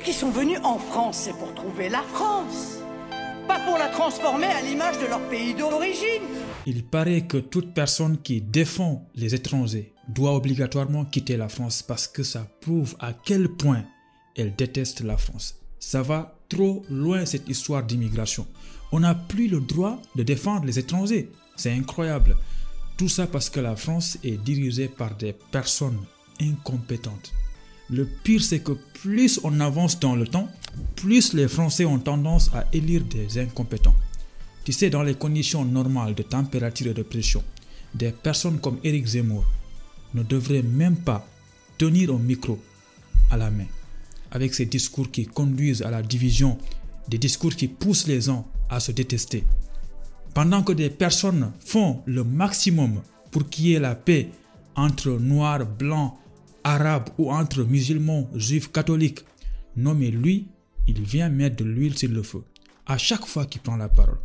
qui sont venus en France, c'est pour trouver la France, pas pour la transformer à l'image de leur pays d'origine. Il paraît que toute personne qui défend les étrangers doit obligatoirement quitter la France parce que ça prouve à quel point elle déteste la France. Ça va trop loin cette histoire d'immigration. On n'a plus le droit de défendre les étrangers. C'est incroyable. Tout ça parce que la France est dirigée par des personnes incompétentes. Le pire, c'est que plus on avance dans le temps, plus les Français ont tendance à élire des incompétents. Tu sais, dans les conditions normales de température et de pression, des personnes comme Éric Zemmour ne devraient même pas tenir un micro à la main, avec ces discours qui conduisent à la division, des discours qui poussent les gens à se détester. Pendant que des personnes font le maximum pour qu'il y ait la paix entre noirs, blancs, arabes ou entre musulmans, juifs, catholiques. Non mais lui, il vient mettre de l'huile sur le feu à chaque fois qu'il prend la parole.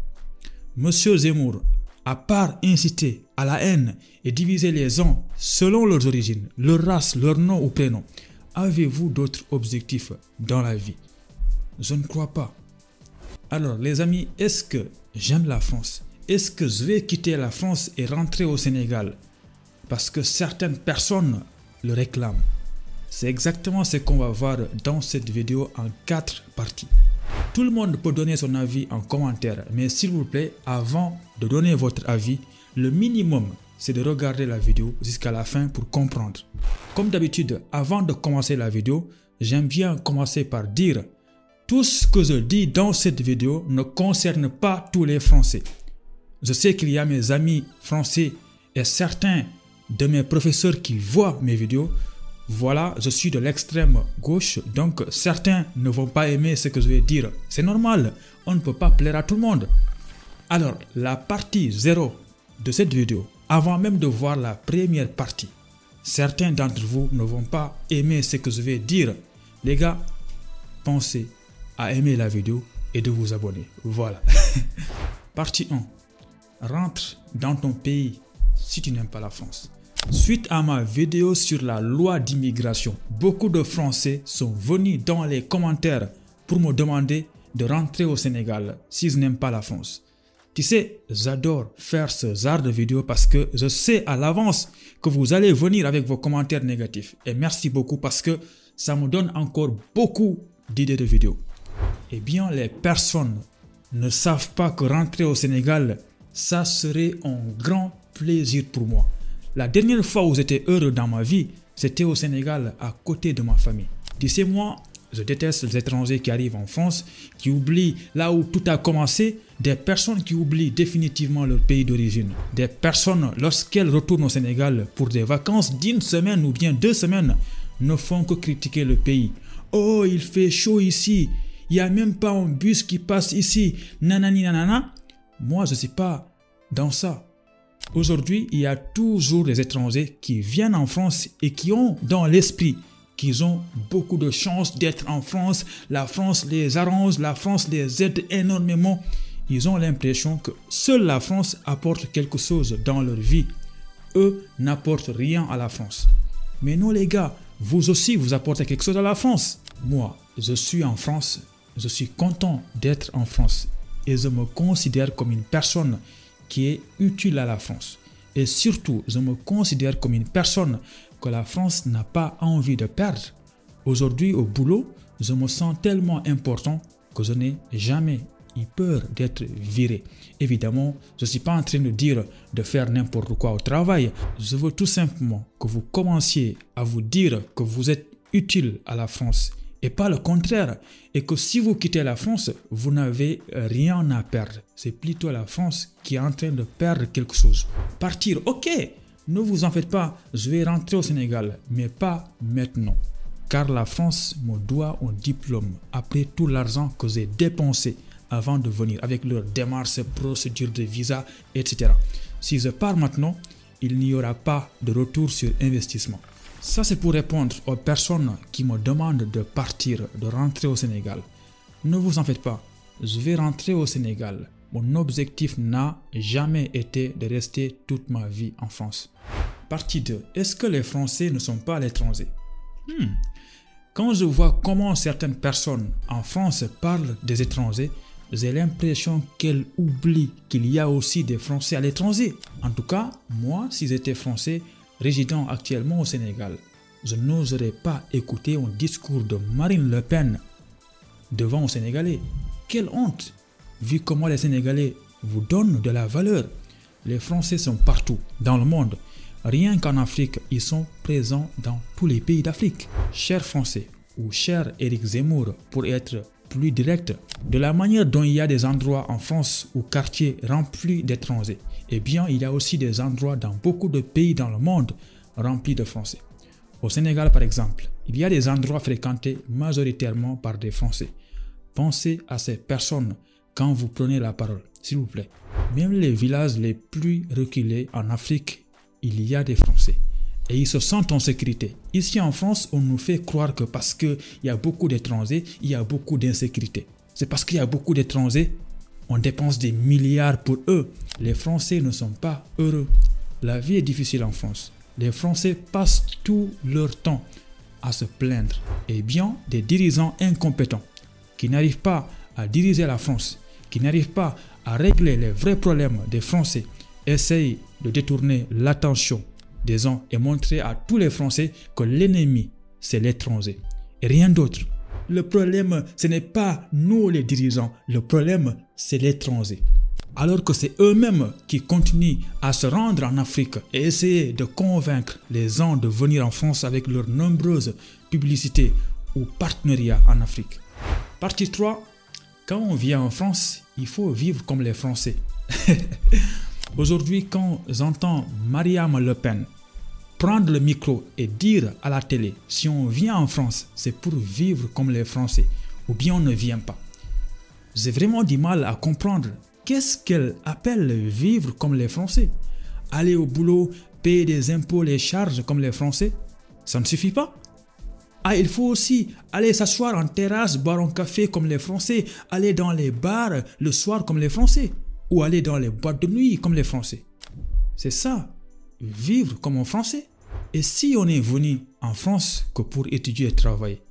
Monsieur Zemmour, à part inciter à la haine et diviser les gens selon leurs origines, leur race, leur nom ou prénom, avez-vous d'autres objectifs dans la vie? Je ne crois pas. Alors les amis, est-ce que j'aime la France? Est-ce que je vais quitter la France et rentrer au Sénégal? Parce que certaines personnes le réclament. C'est exactement ce qu'on va voir dans cette vidéo en 4 parties. Tout le monde peut donner son avis en commentaire, mais s'il vous plaît, avant de donner votre avis, le minimum, c'est de regarder la vidéo jusqu'à la fin pour comprendre. Comme d'habitude, avant de commencer la vidéo, j'aime bien commencer par dire tout ce que je dis dans cette vidéo ne concerne pas tous les Français. Je sais qu'il y a mes amis français et certains de mes professeurs qui voient mes vidéos. Voilà, je suis de l'extrême gauche, donc certains ne vont pas aimer ce que je vais dire. C'est normal, on ne peut pas plaire à tout le monde. Alors, la partie 0 de cette vidéo, avant même de voir la première partie, certains d'entre vous ne vont pas aimer ce que je vais dire. Les gars, pensez à aimer la vidéo et de vous abonner. Voilà. Partie 1. Rentre dans ton pays si tu n'aimes pas la France. Suite à ma vidéo sur la loi d'immigration, beaucoup de Français sont venus dans les commentaires pour me demander de rentrer au Sénégal si je n'aime pas la France. Tu sais, j'adore faire ce genre de vidéo parce que je sais à l'avance que vous allez venir avec vos commentaires négatifs. Et merci beaucoup parce que ça me donne encore beaucoup d'idées de vidéos. Eh bien, les personnes ne savent pas que rentrer au Sénégal, ça serait un grand plaisir pour moi. La dernière fois où j'étais heureux dans ma vie, c'était au Sénégal, à côté de ma famille. Tu sais, moi, je déteste les étrangers qui arrivent en France, qui oublient là où tout a commencé, des personnes qui oublient définitivement leur pays d'origine. Des personnes, lorsqu'elles retournent au Sénégal pour des vacances d'1 semaine ou bien 2 semaines, ne font que critiquer le pays. Oh, il fait chaud ici, il n'y a même pas un bus qui passe ici, nanani nanana. Moi, je ne suis pas dans ça. Aujourd'hui, il y a toujours des étrangers qui viennent en France et qui ont dans l'esprit qu'ils ont beaucoup de chance d'être en France. La France les arrange, la France les aide énormément. Ils ont l'impression que seule la France apporte quelque chose dans leur vie. Eux n'apportent rien à la France. Mais non les gars, vous aussi vous apportez quelque chose à la France. Moi, je suis en France, je suis content d'être en France et je me considère comme une personne qui est utile à la France. Et surtout, je me considère comme une personne que la France n'a pas envie de perdre. Aujourd'hui, au boulot, je me sens tellement important que je n'ai jamais eu peur d'être viré. Évidemment, je ne suis pas en train de dire de faire n'importe quoi au travail. Je veux tout simplement que vous commenciez à vous dire que vous êtes utile à la France et pas le contraire, et que si vous quittez la France, vous n'avez rien à perdre. C'est plutôt la France qui est en train de perdre quelque chose. Partir, ok, ne vous en faites pas, je vais rentrer au Sénégal, mais pas maintenant. Car la France me doit un diplôme après tout l'argent que j'ai dépensé avant de venir, avec leurs démarches, procédures de visa, etc. Si je pars maintenant, il n'y aura pas de retour sur investissement. Ça, c'est pour répondre aux personnes qui me demandent de partir, de rentrer au Sénégal. Ne vous en faites pas, je vais rentrer au Sénégal. Mon objectif n'a jamais été de rester toute ma vie en France. Partie 2. Est-ce que les Français ne sont pas à l'étranger? Quand je vois comment certaines personnes en France parlent des étrangers, j'ai l'impression qu'elles oublient qu'il y a aussi des Français à l'étranger. En tout cas, moi, si j'étais Français résidant actuellement au Sénégal, je n'oserais pas écouter un discours de Marine Le Pen devant aux Sénégalais. Quelle honte! Vu comment les Sénégalais vous donnent de la valeur. Les Français sont partout dans le monde. Rien qu'en Afrique, ils sont présents dans tous les pays d'Afrique. Chers Français, ou cher Éric Zemmour, pour être plus direct, de la manière dont il y a des endroits en France ou quartiers remplis d'étrangers, eh bien il y a aussi des endroits dans beaucoup de pays dans le monde remplis de Français. Au Sénégal par exemple, il y a des endroits fréquentés majoritairement par des Français. Pensez à ces personnes quand vous prenez la parole, s'il vous plaît. Même les villages les plus reculés en Afrique, il y a des Français. Et ils se sentent en sécurité. Ici en France, on nous fait croire que parce qu'il y a beaucoup d'étrangers, il y a beaucoup d'insécurité. C'est parce qu'il y a beaucoup d'étrangers, on dépense des milliards pour eux. Les Français ne sont pas heureux. La vie est difficile en France. Les Français passent tout leur temps à se plaindre. Et bien, des dirigeants incompétents qui n'arrivent pas à diriger la France, qui n'arrivent pas à régler les vrais problèmes des Français, essayent de détourner l'attention des gens et montrer à tous les Français que l'ennemi, c'est l'étranger et rien d'autre. Le problème, ce n'est pas nous les dirigeants, le problème, c'est l'étranger. Alors que c'est eux-mêmes qui continuent à se rendre en Afrique et essayer de convaincre les gens de venir en France avec leurs nombreuses publicités ou partenariats en Afrique. Partie 3. Quand on vient en France, il faut vivre comme les Français. Aujourd'hui, quand j'entends Mariam Le Pen prendre le micro et dire à la télé, si on vient en France, c'est pour vivre comme les Français, ou bien on ne vient pas. J'ai vraiment du mal à comprendre qu'est-ce qu'elle appelle vivre comme les Français. Aller au boulot, payer des impôts, les charges comme les Français, ça ne suffit pas. Ah, il faut aussi aller s'asseoir en terrasse, boire un café comme les Français, aller dans les bars le soir comme les Français, ou aller dans les boîtes de nuit comme les Français. C'est ça, vivre comme un Français. Et si on est venu en France que pour étudier et travailler,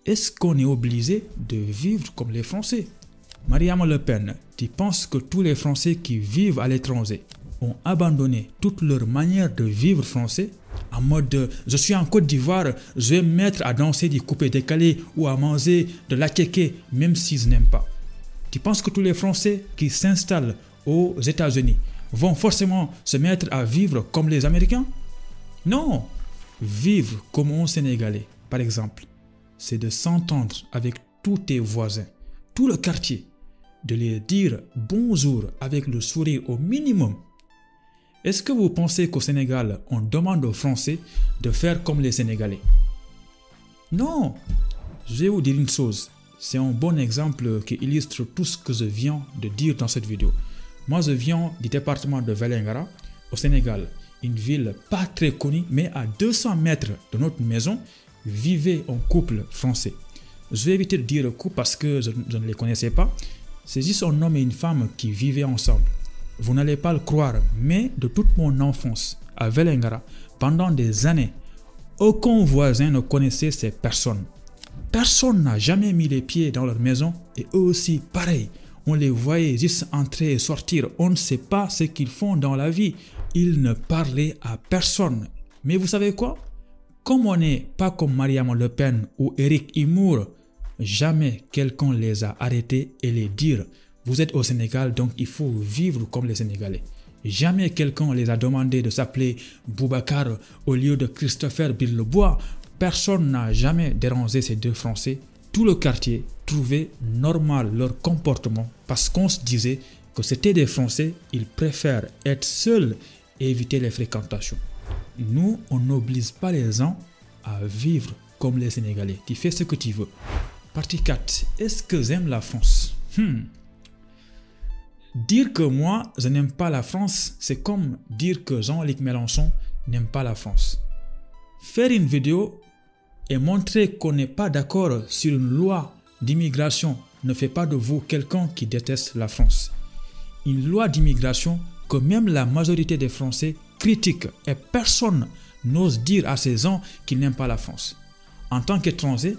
est-ce qu'on est obligé de vivre comme les Français? Mariam Le Pen, tu penses que tous les Français qui vivent à l'étranger ont abandonné toute leur manière de vivre français? En mode, je suis en Côte d'Ivoire, je vais me mettre à danser du coupé-décalé ou à manger de l'akéké même si je n'aime pas. Tu penses que tous les Français qui s'installent aux États-Unis vont forcément se mettre à vivre comme les Américains? Non! Vivre comme un Sénégalais, par exemple, c'est de s'entendre avec tous tes voisins, tout le quartier, de leur dire bonjour avec le sourire au minimum. Est-ce que vous pensez qu'au Sénégal, on demande aux Français de faire comme les Sénégalais? Non! Je vais vous dire une chose. C'est un bon exemple qui illustre tout ce que je viens de dire dans cette vidéo. Moi, je viens du département de Vélingara, au Sénégal. Une ville pas très connue, mais à 200 mètres de notre maison, vivait un couple français. Je vais éviter de dire couple parce que je ne les connaissais pas. C'est juste un homme et une femme qui vivaient ensemble. Vous n'allez pas le croire, mais de toute mon enfance à Vélingara, pendant des années, aucun voisin ne connaissait ces personnes. Personne n'a jamais mis les pieds dans leur maison et eux aussi, pareil. On les voyait juste entrer et sortir. On ne sait pas ce qu'ils font dans la vie. Ils ne parlaient à personne. Mais vous savez quoi? Comme on n'est pas comme Mariam Le Pen ou Éric Zemmour, jamais quelqu'un les a arrêtés et les dire « Vous êtes au Sénégal, donc il faut vivre comme les Sénégalais ». Jamais quelqu'un les a demandé de s'appeler Boubacar au lieu de Christopher Billebois. Personne n'a jamais dérangé ces deux Français. Tout le quartier trouvait normal leur comportement parce qu'on se disait que c'était des Français, ils préfèrent être seuls et éviter les fréquentations. Nous, on n'oblige pas les gens à vivre comme les Sénégalais. Tu fais ce que tu veux. Partie 4. Est-ce que j'aime la France? Dire que moi, je n'aime pas la France, c'est comme dire que Jean-Luc Mélenchon n'aime pas la France. Faire une vidéo et montrer qu'on n'est pas d'accord sur une loi d'immigration ne fait pas de vous quelqu'un qui déteste la France. Une loi d'immigration que même la majorité des Français critiquent et personne n'ose dire à ces gens qu'ils n'aiment pas la France. En tant qu'étranger,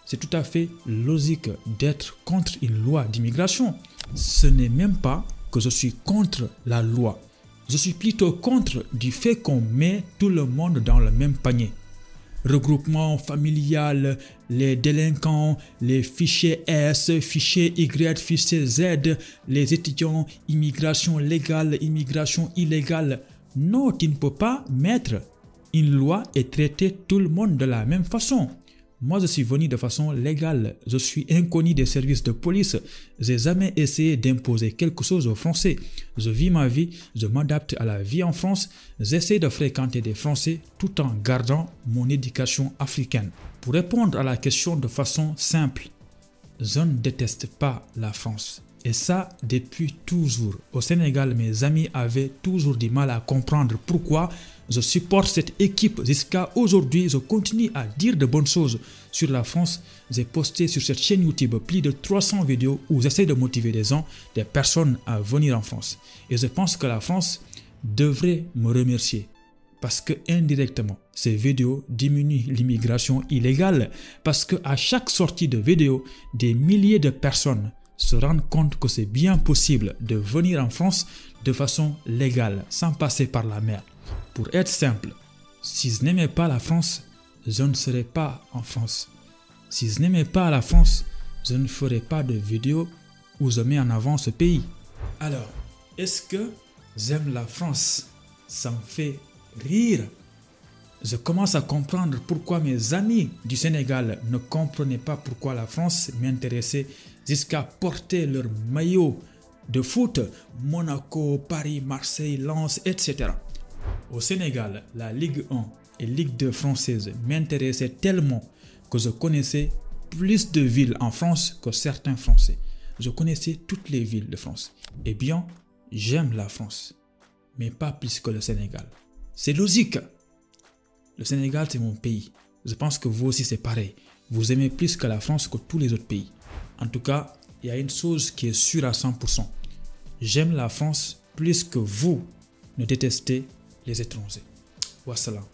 c'est tout à fait logique d'être contre une loi d'immigration. Ce n'est même pas que je suis contre la loi. Je suis plutôt contre du fait qu'on met tout le monde dans le même panier. Regroupement familial, les délinquants, les fichiers S, fichiers Y, fichiers Z, les étudiants, immigration légale, immigration illégale. Non, tu ne peux pas mettre une loi et traiter tout le monde de la même façon. Moi, je suis venu de façon légale. Je suis inconnu des services de police. Je n'ai jamais essayé d'imposer quelque chose aux Français. Je vis ma vie, je m'adapte à la vie en France. J'essaie de fréquenter des Français tout en gardant mon éducation africaine. Pour répondre à la question de façon simple, je ne déteste pas la France. Et ça, depuis toujours. Au Sénégal, mes amis avaient toujours du mal à comprendre pourquoi je supporte cette équipe. Jusqu'à aujourd'hui, je continue à dire de bonnes choses sur la France. J'ai posté sur cette chaîne YouTube plus de 300 vidéos où j'essaie de motiver des gens, des personnes à venir en France. Et je pense que la France devrait me remercier. Parce que indirectement, ces vidéos diminuent l'immigration illégale. Parce qu'à chaque sortie de vidéo, des milliers de personnes se rendent compte que c'est bien possible de venir en France de façon légale, sans passer par la mer. Pour être simple, si je n'aimais pas la France, je ne serais pas en France. Si je n'aimais pas la France, je ne ferais pas de vidéos où je mets en avant ce pays. Alors, est-ce que j'aime la France? Ça me fait rire. Je commence à comprendre pourquoi mes amis du Sénégal ne comprenaient pas pourquoi la France m'intéressait jusqu'à porter leur maillot de foot, Monaco, Paris, Marseille, Lens, etc. Au Sénégal, la Ligue 1 et Ligue 2 française m'intéressaient tellement que je connaissais plus de villes en France que certains Français. Je connaissais toutes les villes de France. Eh bien, j'aime la France, mais pas plus que le Sénégal. C'est logique. Le Sénégal, c'est mon pays. Je pense que vous aussi, c'est pareil. Vous aimez plus que la France que tous les autres pays. En tout cas, il y a une chose qui est sûre à 100%. J'aime la France plus que vous ne détestez les étrangers. Wassalam.